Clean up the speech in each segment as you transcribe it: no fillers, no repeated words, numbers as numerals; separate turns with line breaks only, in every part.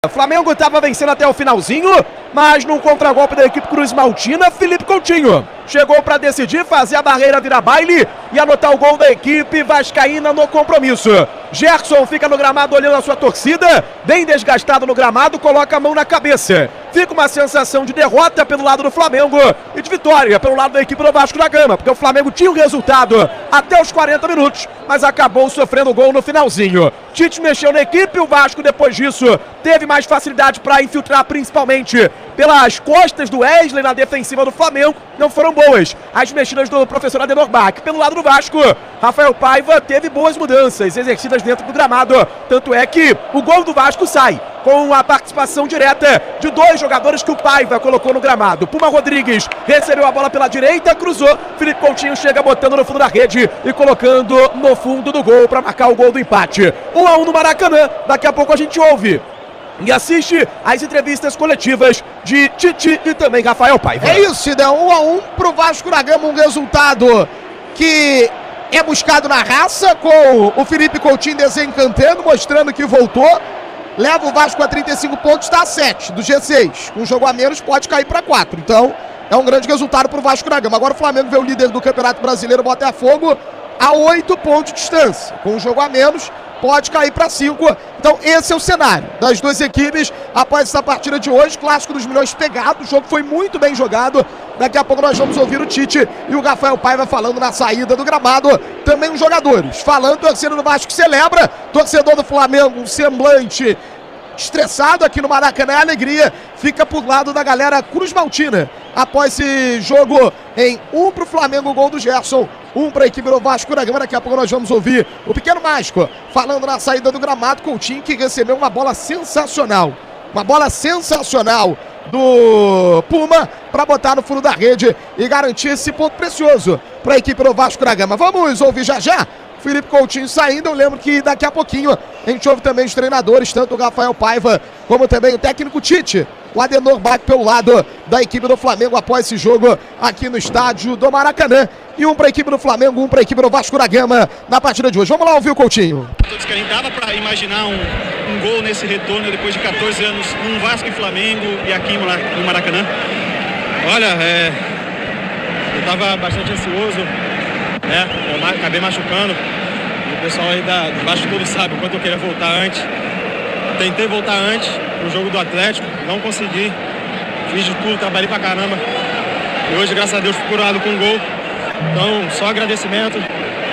O Flamengo estava vencendo até o finalzinho, mas num contragolpe da equipe Cruz Maltina, Felipe Coutinho chegou para decidir, fazer a barreira virar baile e anotar o gol da equipe vascaína no compromisso. Gerson fica no gramado olhando a sua torcida, bem desgastado no gramado, coloca a mão na cabeça. Fica uma sensação de derrota pelo lado do Flamengo e de vitória pelo lado da equipe do Vasco da Gama, porque o Flamengo tinha o resultado até os 40 minutos, mas acabou sofrendo gol no finalzinho. Tite mexeu na equipe, o Vasco depois disso teve mais facilidade para infiltrar, principalmente pelas costas do Wesley na defensiva do Flamengo, não foram boas as mexidas do professor Adenor Bach. Pelo lado do Vasco, Rafael Paiva teve boas mudanças exercidas dentro do gramado, tanto é que o gol do Vasco sai com a participação direta de dois jogadores que o Paiva colocou no gramado. Puma Rodrigues recebeu a bola pela direita, cruzou, Felipe Coutinho chega botando no fundo da rede e colocando no fundo do gol para marcar o gol do empate. 1-1 no Maracanã, daqui a pouco a gente ouve e assiste as entrevistas coletivas de Tite e também Rafael Paiva.
É isso, né? 1-1 pro Vasco da Gama, um resultado que é buscado na raça, com o Felipe Coutinho desencantando, mostrando que voltou. Leva o Vasco a 35 pontos, está a 7 do G6. Com um jogo a menos pode cair para 4. Então é um grande resultado para o Vasco da Gama. Agora o Flamengo vê o líder do Campeonato Brasileiro, Botafogo, a 8 pontos de distância. Com um jogo a menos pode cair para 5. Então esse é o cenário das duas equipes após essa partida de hoje. Clássico dos Milhões pegado, o jogo foi muito bem jogado. Daqui a pouco nós vamos ouvir o Tite e o Rafael Paiva falando na saída do gramado. Também os jogadores falando, torcedor do Vasco celebra, torcedor do Flamengo, um semblante estressado aqui no Maracanã. A alegria fica por lado da galera Cruz Maltina após esse jogo em 1 pro Flamengo, o gol do Gerson, 1 para a equipe do Vasco da Gama. Daqui a pouco nós vamos ouvir o pequeno mágico falando na saída do gramado. Coutinho que recebeu uma bola sensacional, do Puma para botar no fundo da rede e garantir esse ponto precioso para a equipe do Vasco da Gama. Vamos ouvir já Felipe Coutinho saindo. Eu lembro que daqui a pouquinho a gente ouve também os treinadores, tanto o Rafael Paiva como também o técnico Tite, o Adenor Bach pelo lado da equipe do Flamengo após esse jogo aqui no estádio do Maracanã. E 1 para a equipe do Flamengo, 1 para a equipe do Vasco da Gama na partida de hoje. Vamos lá ouvir o Coutinho.
Todos querem, dava para imaginar um gol nesse retorno depois de 14 anos, um Vasco e Flamengo e aqui no Maracanã. Olha, eu estava bastante ansioso, né? Eu acabei machucando. O pessoal aí do Vasco todo sabe o quanto eu queria voltar antes. Tentei voltar antes no jogo do Atlético, não consegui. Fiz de tudo, trabalhei pra caramba. E hoje, graças a Deus, fui curado com um gol. Então, só agradecimento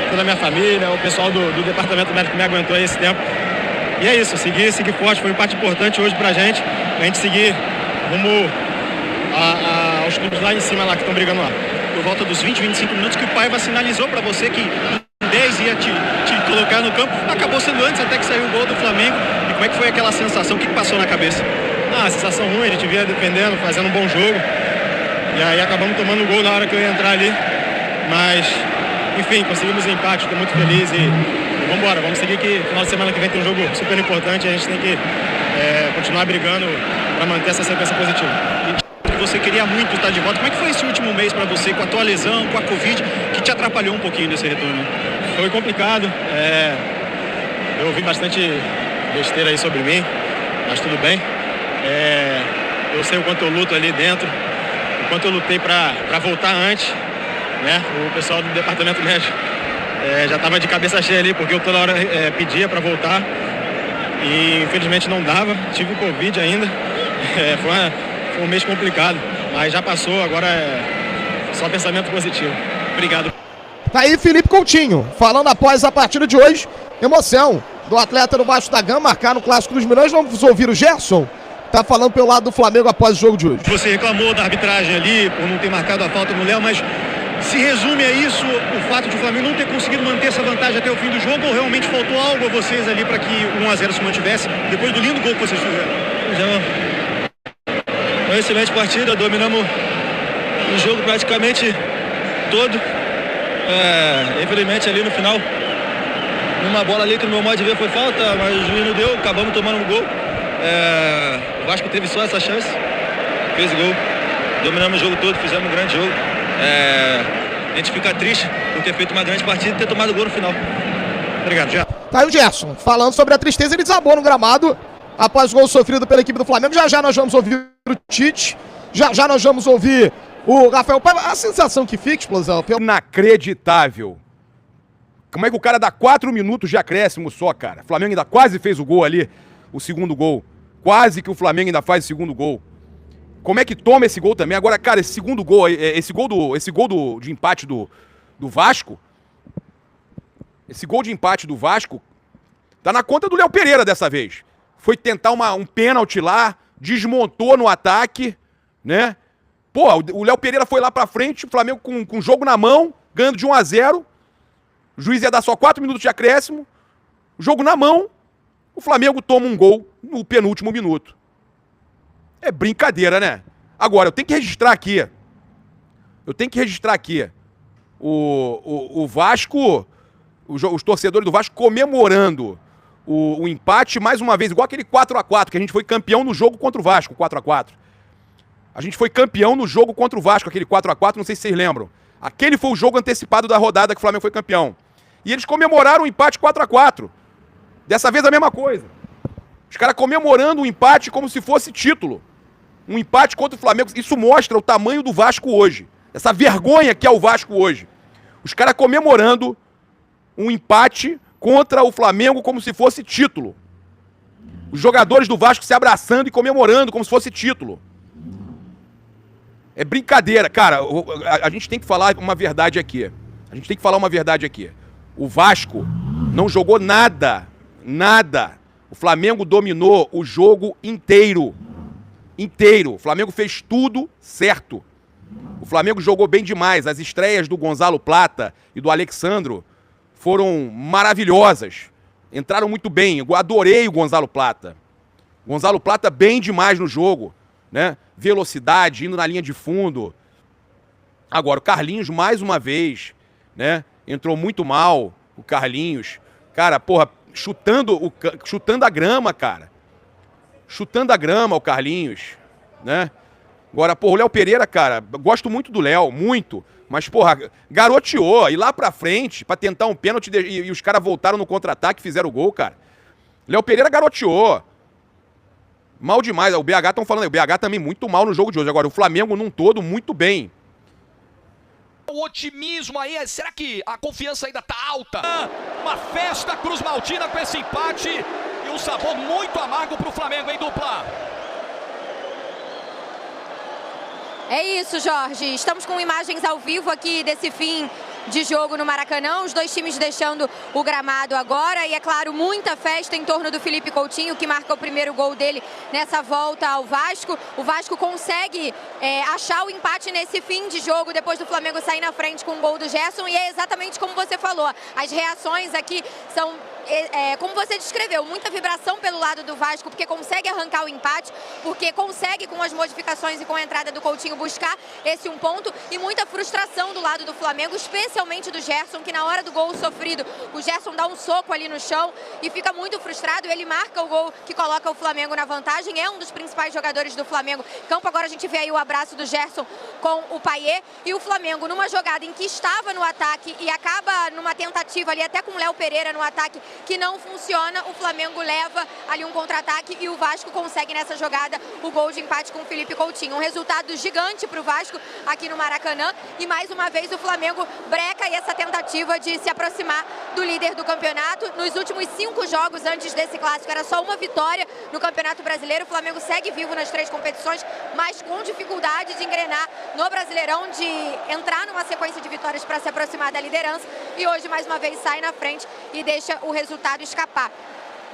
toda a minha família, o pessoal do departamento médico que me aguentou aí esse tempo. E é isso, seguir forte, foi um parte importante hoje pra gente seguir rumo aos clubes lá em cima lá que estão brigando lá. Por volta dos 20, 25 minutos que o Paiva sinalizou pra você que 10 ia te colocar no campo, acabou sendo antes até que saiu o gol do Flamengo. E como é que foi aquela sensação? O que passou na cabeça? A sensação ruim, a gente vinha defendendo, fazendo um bom jogo. E aí acabamos tomando o gol na hora que eu ia entrar ali. Mas, enfim, conseguimos o empate, estou muito feliz e vamos embora. Vamos seguir que no final de semana que vem tem um jogo super importante e a gente tem que continuar brigando para manter essa sequência positiva. Você queria muito estar de volta. Como é que foi esse último mês para você, com a tua lesão, com a Covid, que te atrapalhou um pouquinho nesse retorno? Foi complicado. Eu ouvi bastante besteira aí sobre mim, mas tudo bem. Eu sei o quanto eu luto ali dentro, o quanto eu lutei para voltar antes, né? O pessoal do departamento médico já estava de cabeça cheia ali, porque eu toda hora pedia para voltar e infelizmente não dava. Tive Covid ainda. Foi um mês complicado, mas já passou, agora é só pensamento positivo. Obrigado.
Tá aí Felipe Coutinho, falando após a partida de hoje. Emoção do atleta do Vasco da Gama, marcar no Clássico dos Milhões. Vamos ouvir o Gerson, tá falando pelo lado do Flamengo após o jogo de hoje.
Você reclamou da arbitragem ali, por não ter marcado a falta no Léo, mas se resume a isso, o fato de o Flamengo não ter conseguido manter essa vantagem até o fim do jogo, ou realmente faltou algo a vocês ali para que 1-0 se mantivesse, depois do lindo gol que vocês fizeram?
Uma excelente partida, dominamos o jogo praticamente todo. Infelizmente ali no final, numa bola ali que no meu modo de ver foi falta, mas o juiz não deu, acabamos tomando um gol. O Vasco teve só essa chance, fez o gol, dominamos o jogo todo, fizemos um grande jogo. A gente fica triste por ter feito uma grande partida e ter tomado o gol no final. Obrigado, Gerson.
Tá aí o Gerson falando sobre a tristeza, ele desabou no gramado após o gol sofrido pela equipe do Flamengo. Já já nós vamos ouvir o Tite, já já nós vamos ouvir o Rafael Paiva. A sensação que fica, Explosão...
Inacreditável. Como é que o cara dá 4 minutos de acréscimo só, cara? O Flamengo ainda quase fez o gol ali, o segundo gol. Quase que o Flamengo ainda faz o segundo gol. Como é que toma esse gol também? Agora, cara, esse segundo gol, esse gol de empate do Vasco, esse gol de empate do Vasco, tá na conta do Léo Pereira dessa vez. Foi tentar um pênalti lá, desmontou no ataque, né? Pô, o Léo Pereira foi lá pra frente, o Flamengo com o jogo na mão, ganhando de 1-0. O juiz ia dar só 4 minutos de acréscimo. Jogo na mão, o Flamengo toma um gol no penúltimo minuto. É brincadeira, né? Agora, eu tenho que registrar aqui. O Vasco, os torcedores do Vasco comemorando o empate mais uma vez, igual aquele 4-4, que a gente foi campeão no jogo contra o Vasco, 4-4. A gente foi campeão no jogo contra o Vasco, aquele 4-4, não sei se vocês lembram. Aquele foi o jogo antecipado da rodada que o Flamengo foi campeão. E eles comemoraram o empate 4-4. Dessa vez a mesma coisa. Os caras comemorando o empate como se fosse título. Um empate contra o Flamengo. Isso mostra o tamanho do Vasco hoje. Essa vergonha que é o Vasco hoje. Os caras comemorando um empate contra o Flamengo como se fosse título. Os jogadores do Vasco se abraçando e comemorando como se fosse título. É brincadeira. Cara, a gente tem que falar uma verdade aqui. O Vasco não jogou nada. O Flamengo dominou o jogo inteiro. O Flamengo fez tudo certo. O Flamengo jogou bem demais. As estreias do Gonzalo Plata e do Alexandro foram maravilhosas. Entraram muito bem. Eu adorei o Gonzalo Plata. Gonzalo Plata bem demais no jogo, né? Velocidade, indo na linha de fundo. Agora, o Carlinhos, mais uma vez, né? Entrou muito mal, o Carlinhos. Cara, porra, chutando a grama, cara. Chutando a grama, o Carlinhos, né? Agora, porra, o Léo Pereira, cara, gosto muito do Léo, muito. Mas, porra, garoteou, ir lá pra frente pra tentar um pênalti e os caras voltaram no contra-ataque e fizeram o gol, cara. Léo Pereira garoteou. Mal demais. O BH estão falando aí. O BH também muito mal no jogo de hoje. Agora, o Flamengo num todo, muito bem.
O otimismo aí, será que a confiança ainda tá alta? Uma festa Cruz Maltina com esse empate e um sabor muito amargo pro Flamengo, hein, dupla?
É isso, Jorge. Estamos com imagens ao vivo aqui desse fim de jogo no Maracanã. Os dois times deixando o gramado agora. E, é claro, muita festa em torno do Felipe Coutinho, que marca o primeiro gol dele nessa volta ao Vasco. O Vasco consegue achar o empate nesse fim de jogo, depois do Flamengo sair na frente com o gol do Gerson. E é exatamente como você falou. As reações aqui são... como você descreveu, muita vibração pelo lado do Vasco, porque consegue arrancar o empate, porque consegue com as modificações e com a entrada do Coutinho buscar esse um ponto, e muita frustração do lado do Flamengo, especialmente do Gerson, que na hora do gol sofrido, o Gerson dá um soco ali no chão e fica muito frustrado. Ele marca o gol que coloca o Flamengo na vantagem, é um dos principais jogadores do Flamengo. Campo, agora a gente vê aí o abraço do Gerson com o Payet, e o Flamengo numa jogada em que estava no ataque e acaba numa tentativa ali até com o Léo Pereira no ataque, que não funciona. O Flamengo leva ali um contra-ataque e o Vasco consegue nessa jogada o gol de empate com o Felipe Coutinho. Um resultado gigante para o Vasco aqui no Maracanã, e mais uma vez o Flamengo breca aí essa tentativa de se aproximar do líder do campeonato. Nos últimos 5 jogos antes desse clássico era só uma vitória no Campeonato Brasileiro. O Flamengo segue vivo nas 3 competições, mas com dificuldade de engrenar no Brasileirão, de entrar numa sequência de vitórias para se aproximar da liderança, e hoje mais uma vez sai na frente e deixa o resultado escapar.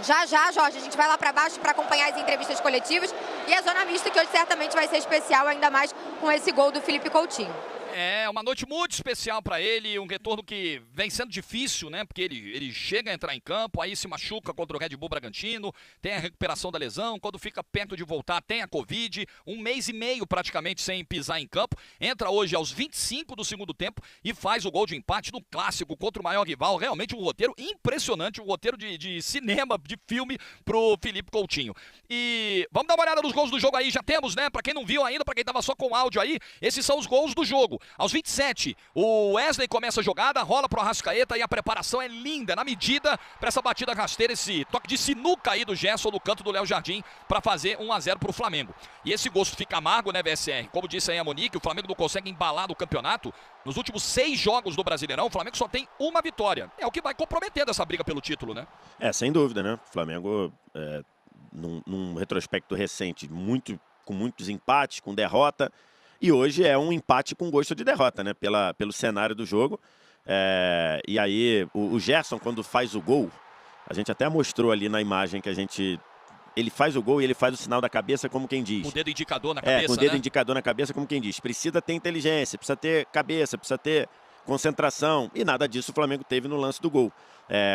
Já já, Jorge, a gente vai lá para baixo para acompanhar as entrevistas coletivas e a zona mista, que hoje certamente vai ser especial, ainda mais com esse gol do Felipe Coutinho.
É uma noite muito especial para ele, um retorno que vem sendo difícil, né? Porque ele chega a entrar em campo, aí se machuca contra o Red Bull Bragantino, tem a recuperação da lesão, quando fica perto de voltar tem a Covid, 1 mês e meio praticamente sem pisar em campo, entra hoje aos 25 do segundo tempo e faz o gol de empate no clássico contra o maior rival. Realmente um roteiro impressionante, um roteiro de cinema, de filme pro Felipe Coutinho. E vamos dar uma olhada nos gols do jogo aí, já temos, né? Para quem não viu ainda, para quem tava só com áudio aí, esses são os gols do jogo. Flamengo. Aos 27, o Wesley começa a jogada, rola pro Arrascaeta e a preparação é linda, na medida, para essa batida rasteira, esse toque de sinuca aí do Gerson no canto do Léo Jardim para fazer 1-0 pro Flamengo. E esse gosto fica amargo, né, VSR? Como disse aí a Monique, o Flamengo não consegue embalar no campeonato. Nos últimos 6 jogos do Brasileirão, o Flamengo só tem uma vitória. É o que vai comprometendo essa briga pelo título, né?
Sem dúvida, né? O Flamengo, num retrospecto recente, com muitos empates, com derrota. E hoje é um empate com gosto de derrota, né? Pelo cenário do jogo. E aí, o Gerson, quando faz o gol, a gente até mostrou ali na imagem que ele faz o gol e ele faz o sinal da cabeça, como quem diz.
Com o dedo indicador na cabeça,
com o dedo indicador na cabeça, como quem diz. Precisa ter inteligência, precisa ter cabeça, precisa ter concentração. E nada disso o Flamengo teve no lance do gol.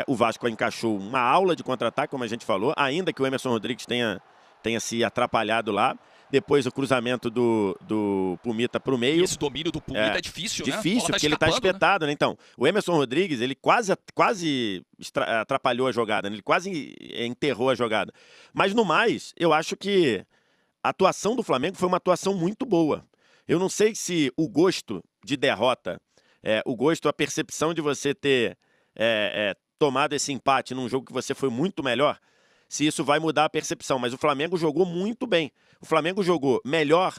O Vasco encaixou uma aula de contra-ataque, como a gente falou, ainda que o Emerson Rodrigues tenha se atrapalhado lá. Depois o cruzamento do Pumita para o meio.
E esse domínio do Pumita é difícil, né?
Difícil, porque ele está espetado, né? Então, o Emerson Rodrigues, ele quase atrapalhou a jogada, né? Ele quase enterrou a jogada. Mas no mais, eu acho que a atuação do Flamengo foi uma atuação muito boa. Eu não sei se o gosto de derrota, a percepção de você ter tomado esse empate num jogo que você foi muito melhor, se isso vai mudar a percepção. Mas o Flamengo jogou muito bem. O Flamengo jogou melhor,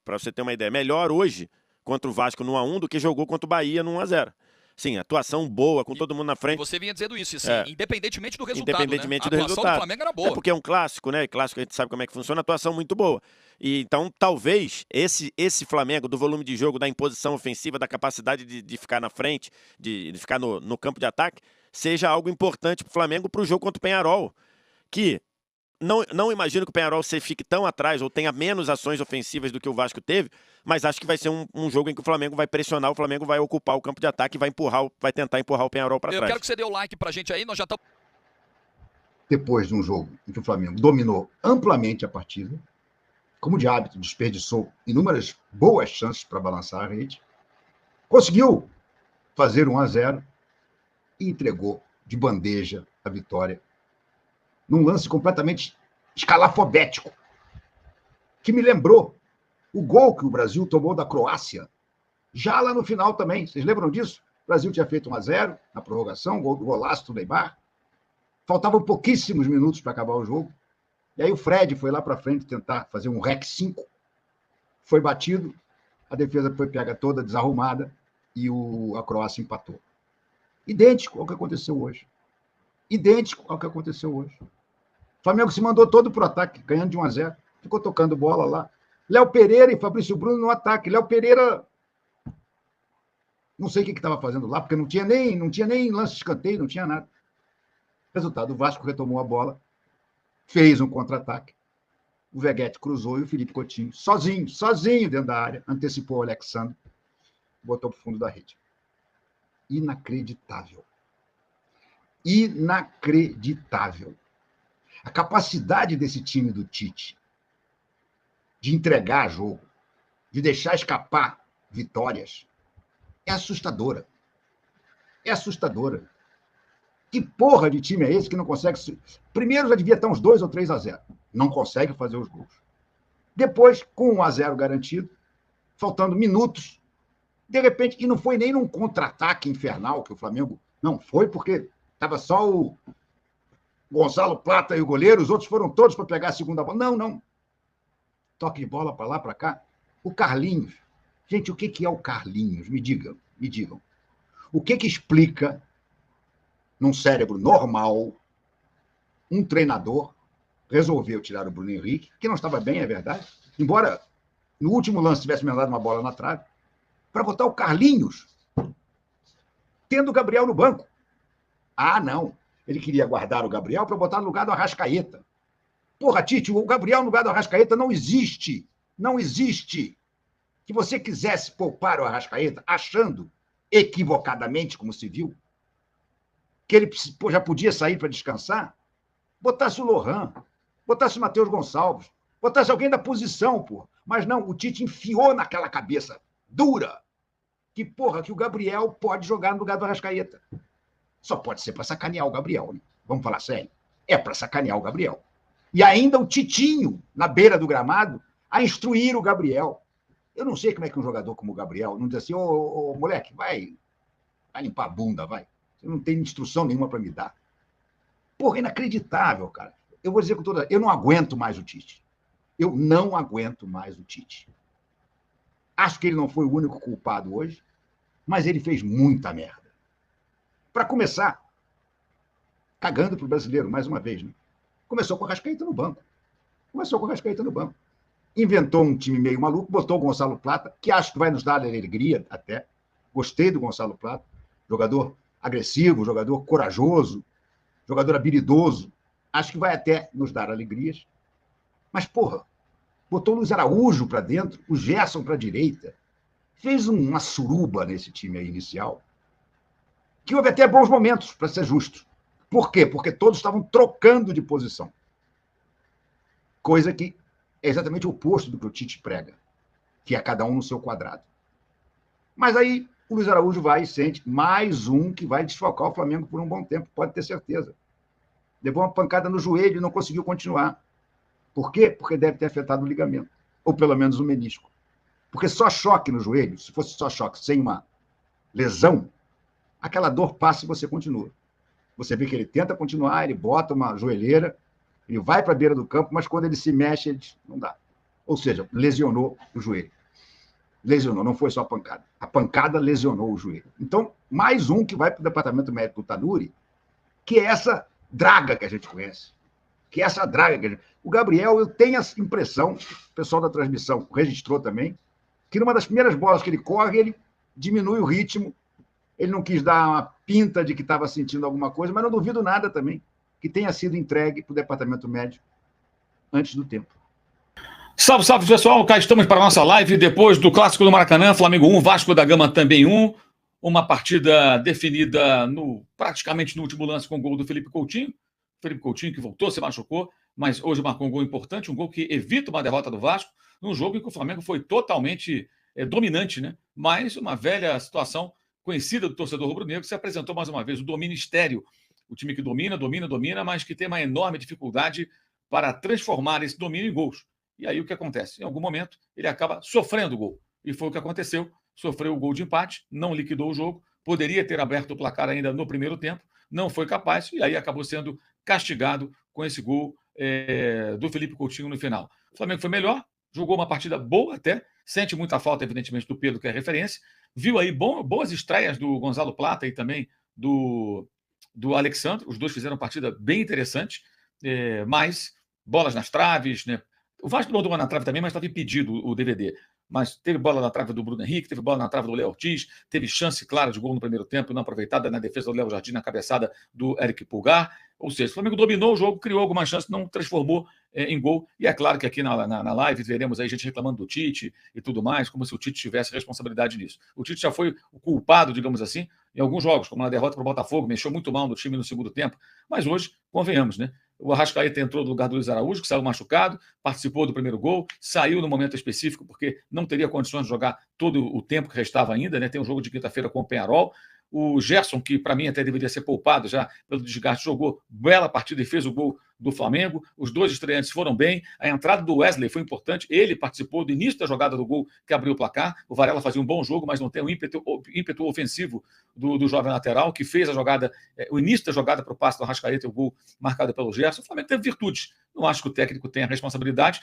para você ter uma ideia, melhor hoje contra o Vasco no 1-1 do que jogou contra o Bahia no 1-0. Sim, atuação boa, com todo mundo na frente.
Você vinha dizendo isso, assim, independentemente do resultado,
independentemente
né?
do
A atuação
resultado.
do Flamengo era boa.
Porque é um clássico, né? Clássico a gente sabe como é que funciona, atuação muito boa. E então, talvez, esse Flamengo, do volume de jogo, da imposição ofensiva, da capacidade de ficar na frente, de ficar no campo de ataque, seja algo importante para o Flamengo para o jogo contra o Peñarol. Que não imagino que o Peñarol fique tão atrás ou tenha menos ações ofensivas do que o Vasco teve, mas acho que vai ser um jogo em que o Flamengo vai pressionar, o Flamengo vai ocupar o campo de ataque e vai tentar empurrar o Peñarol para trás.
Eu quero que você dê o like pra gente aí, nós já estamos...
Depois de um jogo em que o Flamengo dominou amplamente a partida, como de hábito, desperdiçou inúmeras boas chances para balançar a rede, conseguiu fazer 1-0 e entregou de bandeja a vitória num lance completamente escalafobético, que me lembrou o gol que o Brasil tomou da Croácia, já lá no final também. Vocês lembram disso? O Brasil tinha feito 1-0 na prorrogação, golaço do Neymar. Faltavam pouquíssimos minutos para acabar o jogo. E aí o Fred foi lá para frente tentar fazer um REC 5. Foi batido, a defesa foi pega toda, desarrumada, e a Croácia empatou. Idêntico ao que aconteceu hoje. Idêntico ao que aconteceu hoje. O Flamengo se mandou todo pro ataque, ganhando de 1-0. Ficou tocando bola lá. Léo Pereira e Fabrício Bruno no ataque. Léo Pereira, não sei o que estava fazendo lá, porque não tinha nem lance de escanteio, não tinha nada. Resultado, o Vasco retomou a bola, fez um contra-ataque. O Veguete cruzou e o Felipe Coutinho, sozinho dentro da área, antecipou o Alexandre, botou para o fundo da rede. Inacreditável. Inacreditável. A capacidade desse time do Tite de entregar jogo, de deixar escapar vitórias, é assustadora. É assustadora. Que porra de time é esse que não consegue... Primeiro já devia estar uns 2 ou 3-0. Não consegue fazer os gols. Depois, com 1-0 garantido, faltando minutos, de repente, e não foi nem num contra-ataque infernal que o Flamengo... Não, foi porque estava só o Gonzalo Plata e o goleiro, os outros foram todos para pegar a segunda bola. Não. Toque de bola para lá, para cá. O Carlinhos. Gente, o que é o Carlinhos? Me digam. O que explica, num cérebro normal, um treinador resolveu tirar o Bruno Henrique, que não estava bem, é verdade, embora no último lance tivesse mandado uma bola na trave, para botar o Carlinhos, tendo o Gabriel no banco. Ah, não. Ele queria guardar o Gabriel para botar no lugar do Arrascaeta. Porra, Tite, o Gabriel no lugar do Arrascaeta não existe. Não existe. Que você quisesse poupar o Arrascaeta, achando, equivocadamente, como se viu, que ele já podia sair para descansar, botasse o Lohan, botasse o Matheus Gonçalves, botasse alguém da posição, porra. Mas não, o Tite enfiou naquela cabeça dura que, porra, que o Gabriel pode jogar no lugar do Arrascaeta. Só pode ser para sacanear o Gabriel, né? Vamos falar sério. É para sacanear o Gabriel. E ainda o Titinho, na beira do gramado, a instruir o Gabriel. Eu não sei como é que um jogador como o Gabriel não diz assim, ô moleque, vai limpar a bunda, vai. Você não tem instrução nenhuma para me dar. Porra, inacreditável, cara. Eu vou dizer com toda... Eu não aguento mais o Tite. Eu não aguento mais o Tite. Acho que ele não foi o único culpado hoje, mas ele fez muita merda. Para começar, cagando pro brasileiro, mais uma vez, né? Começou com o Arrascaeta no banco. Inventou um time meio maluco, botou o Gonçalo Plata, que acho que vai nos dar alegria até. Gostei do Gonçalo Plata. Jogador agressivo, jogador corajoso, jogador habilidoso. Acho que vai até nos dar alegrias. Mas, porra, botou o Luiz Araújo para dentro, o Gerson para a direita. Fez uma suruba nesse time aí inicial, que houve até bons momentos, para ser justo. Por quê? Porque todos estavam trocando de posição. Coisa que é exatamente o oposto do que o Tite prega, que é cada um no seu quadrado. Mas aí o Luiz Araújo vai e sente mais um que vai desfalcar o Flamengo por um bom tempo, pode ter certeza. Levou uma pancada no joelho e não conseguiu continuar. Por quê? Porque deve ter afetado o ligamento, ou pelo menos o menisco. Porque só choque no joelho, se fosse só choque sem uma lesão, aquela dor passa e você continua. Você vê que ele tenta continuar, ele bota uma joelheira, ele vai para a beira do campo, mas quando ele se mexe, ele diz, não dá. Ou seja, lesionou o joelho. Lesionou, não foi só a pancada. A pancada lesionou o joelho. Então, mais um que vai para o departamento médico do Tanuri, que é essa draga que a gente conhece. O Gabriel, eu tenho a impressão, o pessoal da transmissão registrou também, que numa das primeiras bolas que ele corre, ele diminui o ritmo, ele não quis dar uma pinta de que estava sentindo alguma coisa, mas não duvido nada também que tenha sido entregue para o departamento médico antes do tempo.
Salve, salve, pessoal. Cá estamos para a nossa live depois do Clássico do Maracanã, Flamengo 1, Vasco da Gama também 1. Uma partida definida praticamente no último lance com o gol do Felipe Coutinho. Felipe Coutinho que voltou, se machucou, mas hoje marcou um gol importante, um gol que evita uma derrota do Vasco, num jogo em que o Flamengo foi totalmente dominante, né? Mas uma velha situação conhecida do torcedor rubro-negro se apresentou mais uma vez, o domínio estéril. O time que domina, mas que tem uma enorme dificuldade para transformar esse domínio em gols. E aí o que acontece? Em algum momento, ele acaba sofrendo o gol. E foi o que aconteceu. Sofreu o gol de empate, não liquidou o jogo, poderia ter aberto o placar ainda no primeiro tempo, não foi capaz, e aí acabou sendo castigado com esse gol do Felipe Coutinho no final. O Flamengo foi melhor, jogou uma partida boa até, sente muita falta, evidentemente, do Pedro, que é referência, viu aí boas estreias do Gonçalo Plata e também do Alexandre, os dois fizeram uma partida bem interessante, mas bolas nas traves, né? O Vasco mandou uma na trave também, mas estava impedido o DVD. Mas teve bola na trave do Bruno Henrique, teve bola na trave do Léo Ortiz, teve chance clara de gol no primeiro tempo, não aproveitada na defesa do Léo Jardim, na cabeçada do Eric Pulgar. Ou seja, o Flamengo dominou o jogo, criou algumas chances, não transformou em gol. E é claro que aqui na live veremos aí gente reclamando do Tite e tudo mais, como se o Tite tivesse responsabilidade nisso. O Tite já foi o culpado, digamos assim, em alguns jogos, como na derrota para o Botafogo, mexeu muito mal no time no segundo tempo. Mas hoje, convenhamos, né? O Arrascaeta entrou no lugar do Luiz Araújo, que saiu machucado, participou do primeiro gol, saiu no momento específico, porque não teria condições de jogar todo o tempo que restava ainda, né? Tem um jogo de quinta-feira com o Peñarol. O Gerson, que para mim até deveria ser poupado já pelo desgaste, jogou bela partida e fez o gol do Flamengo. Os dois estreantes foram bem. A entrada do Wesley foi importante. Ele participou do início da jogada do gol que abriu o placar. O Varela fazia um bom jogo, mas não tem o ímpeto ofensivo do jovem lateral, que fez a jogada, o início da jogada para o passe do Arrascaeta e o gol marcado pelo Gerson. O Flamengo teve virtudes. Não acho que o técnico tenha responsabilidade.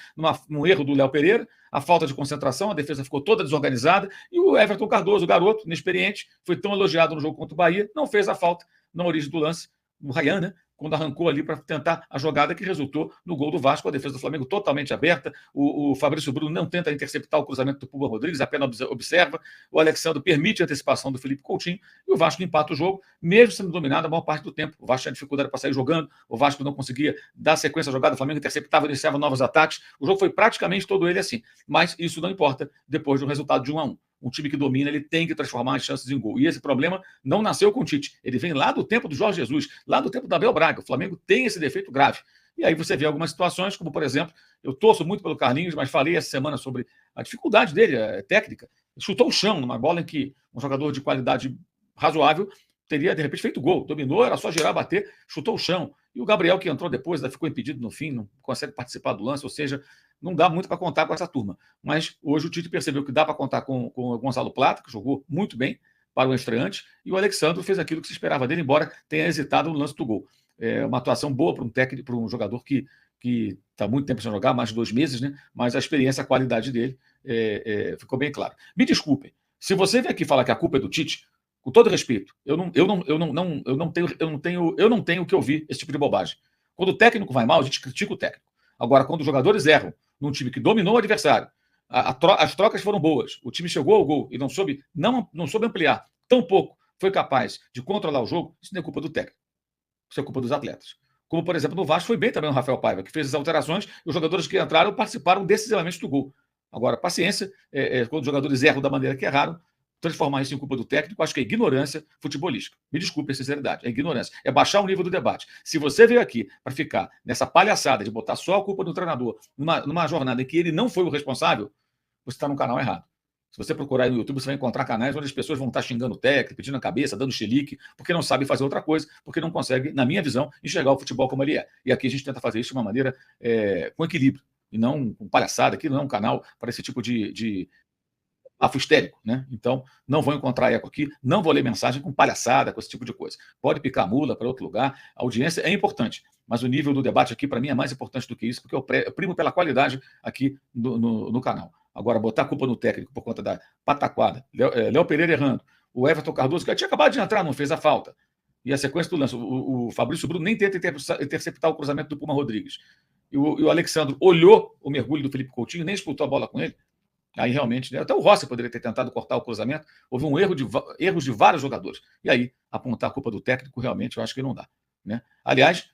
Num erro do Léo Pereira, a falta de concentração, a defesa ficou toda desorganizada. E o Everton Cardoso, o garoto, inexperiente, foi tão elogiado no jogo contra o Bahia, não fez a falta na origem do lance, no Ryan, né? Quando arrancou ali para tentar a jogada que resultou no gol do Vasco, a defesa do Flamengo totalmente aberta. O Fabrício Bruno não tenta interceptar o cruzamento do Pulgar Rodrigues, apenas observa. O Alexandre permite a antecipação do Felipe Coutinho e o Vasco empata o jogo, mesmo sendo dominado a maior parte do tempo. O Vasco tinha dificuldade para sair jogando, o Vasco não conseguia dar sequência à jogada, o Flamengo interceptava, iniciava novos ataques. O jogo foi praticamente todo ele assim, mas isso não importa depois do resultado de 1-1. Um time que domina, ele tem que transformar as chances em gol. E esse problema não nasceu com o Tite. Ele vem lá do tempo do Jorge Jesus, lá do tempo do Abel Braga. O Flamengo tem esse defeito grave. E aí você vê algumas situações, como, por exemplo, eu torço muito pelo Carlinhos, mas falei essa semana sobre a dificuldade dele, técnica. Ele chutou o chão numa bola em que um jogador de qualidade razoável teria, de repente, feito gol. Dominou, era só girar, bater, chutou o chão. E o Gabriel, que entrou depois, ficou impedido no fim, não consegue participar do lance, ou seja, não dá muito para contar com essa turma. Mas hoje o Tite percebeu que dá para contar com o Gonçalo Plata, que jogou muito bem para o estreante, e o Alexandro fez aquilo que se esperava dele, embora tenha hesitado no lance do gol. É uma atuação boa para um técnico, para um jogador que está muito tempo sem jogar, mais de 2 meses, né? Mas a experiência, a qualidade dele ficou bem claro. Me desculpem, se você vem aqui falar que a culpa é do Tite, com todo respeito, eu não tenho o que ouvir esse tipo de bobagem. Quando o técnico vai mal, a gente critica o técnico. Agora, quando os jogadores erram num time que dominou o adversário, as trocas foram boas, o time chegou ao gol e não soube ampliar, tampouco foi capaz de controlar o jogo, isso não é culpa do técnico, isso é culpa dos atletas. Como, por exemplo, no Vasco foi bem também o Rafael Paiva, que fez as alterações e os jogadores que entraram participaram decisivamente do gol. Agora, paciência, quando os jogadores erram da maneira que erraram, transformar isso em culpa do técnico, acho que é ignorância futebolística. Me desculpe a sinceridade, é ignorância. É baixar o nível do debate. Se você veio aqui para ficar nessa palhaçada de botar só a culpa do treinador numa jornada em que ele não foi o responsável, você está no canal errado. Se você procurar aí no YouTube, você vai encontrar canais onde as pessoas vão estar xingando o técnico, pedindo a cabeça, dando chilique, porque não sabem fazer outra coisa, porque não conseguem, na minha visão, enxergar o futebol como ele é. E aqui a gente tenta fazer isso de uma maneira com equilíbrio, e não com palhaçada. Aqui não é um canal para esse tipo de afo histérico, né? Então, não vou encontrar eco aqui, não vou ler mensagem com palhaçada, com esse tipo de coisa. Pode picar mula para outro lugar, a audiência é importante, mas o nível do debate aqui, para mim, é mais importante do que isso, porque eu primo pela qualidade aqui no canal. Agora, botar a culpa no técnico por conta da pataquada, Léo Pereira errando, o Everton Cardoso, que tinha acabado de entrar, não fez a falta, e a sequência do lance, o Fabrício Bruno nem tenta interceptar o cruzamento do Puma Rodrigues, e o Alexandro olhou o mergulho do Felipe Coutinho, nem disputou a bola com ele. Aí realmente, né, até o Rossi poderia ter tentado cortar o cruzamento, houve erros de vários jogadores. E aí, apontar a culpa do técnico, realmente, eu acho que não dá. Né? Aliás,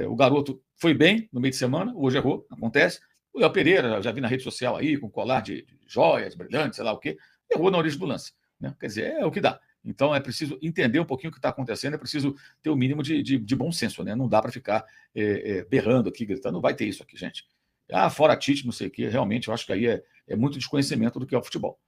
o garoto foi bem no meio de semana, hoje errou, acontece. O Léo Pereira, já vi na rede social aí, com colar de joias, brilhantes, sei lá o quê, errou na origem do lance. Né? Quer dizer, é o que dá. Então, é preciso entender um pouquinho o que está acontecendo, é preciso ter o mínimo de bom senso. Né? Não dá para ficar berrando aqui, gritando, não vai ter isso aqui, gente. Fora Tite, não sei o quê, realmente eu acho que aí é muito desconhecimento do que é o futebol.